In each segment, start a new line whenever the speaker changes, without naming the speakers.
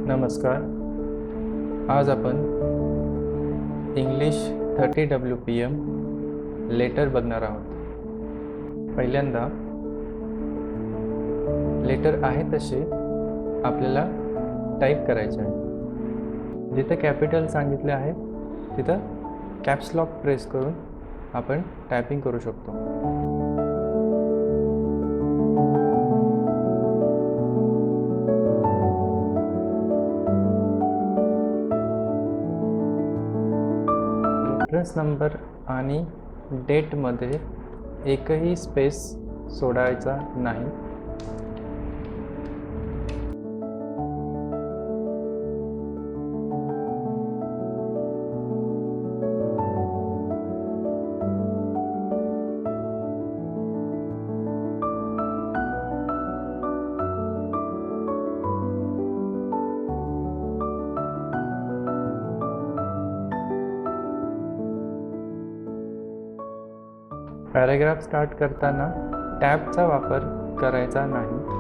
नमस्कार. आज आपण इंग्लिश 30 WPM लेटर बघणार आहोत. पहिल्यांदा लेटर आहे तसे आपल्याला टाईप करायचे आहे. जिथे कॅपिटल सांगितले आहे तिथं कॅप्स लॉक प्रेस करून आपण टायपिंग करू शकतो. रेफरन्स नंबर आणि डेटमध्ये एकही स्पेस सोडायचा नाही. पॅराग्राफ स्टार्ट करताना टॅबचा वापर करायचा नाही.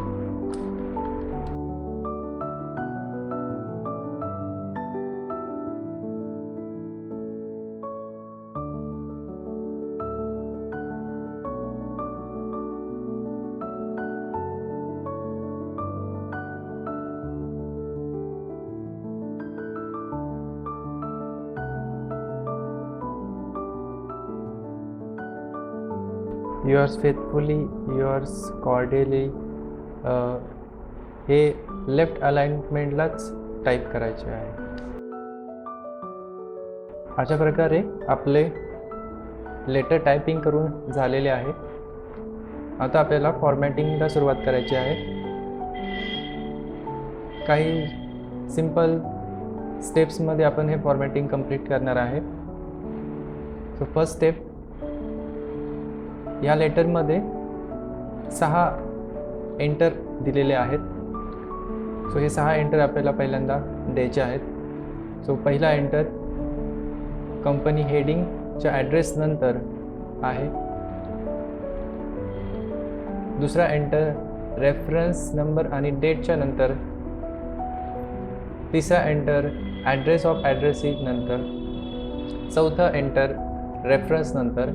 युअर्स फेथफुली, युअर्स कॉर्डियली हे लेफ्ट अलाइनमेंटलाच टाईप करायचे आहे. अशा प्रकारे आपले लेटर टायपिंग करून झालेले आहे. आता आपल्याला फॉर्मॅटिंगला सुरुवात करायची आहे. काही सिंपल स्टेप्समध्ये आपण हे फॉर्मॅटिंग कंप्लीट करणार आहे. सो फर्स्ट स्टेप, या लेटरमध्ये 6 एंटर दिलेले आहेत. सो हे 6 एंटर आपल्याला पहिल्यांदा द्यायचे आहेत. सो पहिला एंटर कंपनी हेडिंगच्या ॲड्रेस नंतर आहे. दुसरा एंटर रेफरन्स नंबर आणि डेटच्या नंतर. तिसरा एंटर ॲड्रेस ऑफ ॲड्रेसी नंतर. चौथा एंटर रेफरन्स नंतर.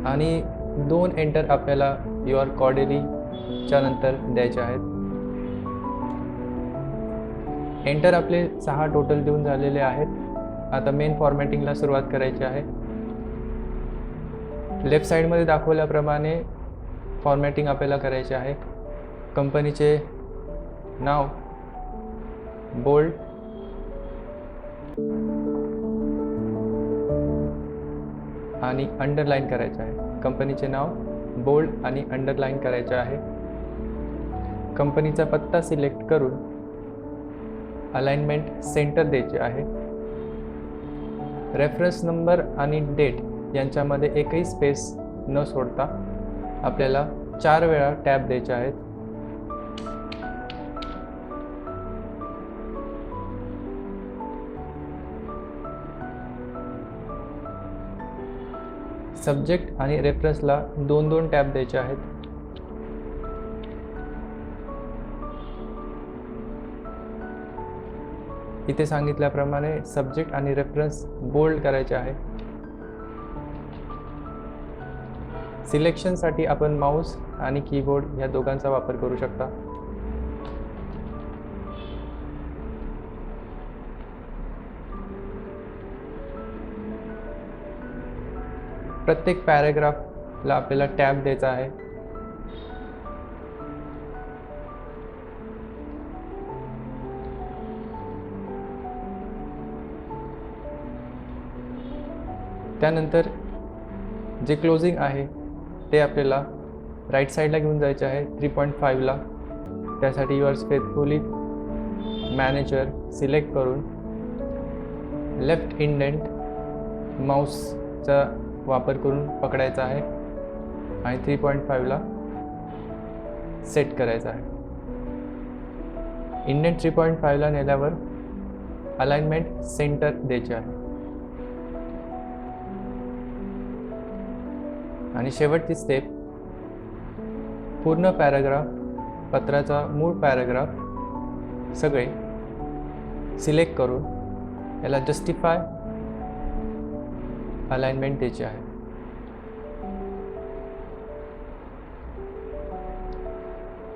आणि 2 एंटर आपल्याला युअर कॉर्डियलीच्या नंतर द्यायचे आहेत. एंटर आपले 6 टोटल देऊन झालेले आहेत. आता मेन फॉर्मॅटिंगला सुरुवात करायची आहे. लेफ्ट साईडमध्ये दाखवल्याप्रमाणे फॉर्मॅटिंग आपल्याला करायचे आहे. कंपनीचे नाव बोल्ड, आणि अंडरलाईन करायचे आहे. कंपनीचे नाव बोल्ड आणि अंडरलाईन करायचे आहे. कंपनीचा पत्ता सिलेक्ट करून अलाइनमेंट सेंटर द्यायचे आहे. रेफरन्स नंबर आणि डेट यांच्यामध्ये एकही स्पेस न सोडता आपल्याला 4 वेळा टॅब द्यायचे आहेत. सब्जेक्ट आणि रेफरन्सला 2-2 टॅब द्यायचे आहेत. इथे सांगितल्याप्रमाणे सब्जेक्ट आणि रेफरन्स बोल्ड करायचे आहे. सिलेक्शनसाठी आपण माऊस आणि कीबोर्ड या दोघांचा वापर करू शकता. प्रत्येक पॅराग्राफला आपल्याला टॅब द्यायचा आहे. त्यानंतर जे क्लोजिंग आहे ते आपल्याला राईट साईडला घेऊन जायचे आहे 3.5ला. त्यासाठी युअर्स फेथफुली मॅनेजर सिलेक्ट करून लेफ्ट इंडेंट माऊसचा वापर करून पकडायचा आहे आणि 3.5ला सेट करायचा आहे. इंडेंट 3.5ला नेल्यावर अलाइनमेंट सेंटर द्यायचे आहे. आणि शेवटची स्टेप, पूर्ण पॅराग्राफ, पत्राचा मूळ पॅराग्राफ सगळे सिलेक्ट करून याला जस्टिफाय अलाइनमेंट द्यायची आहे.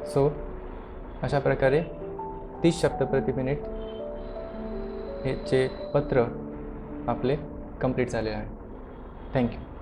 सो अशा प्रकारे 30 शब्द प्रति मिनिट हे चे पत्र आपले कंप्लीट झाले आहे. थँक्यू.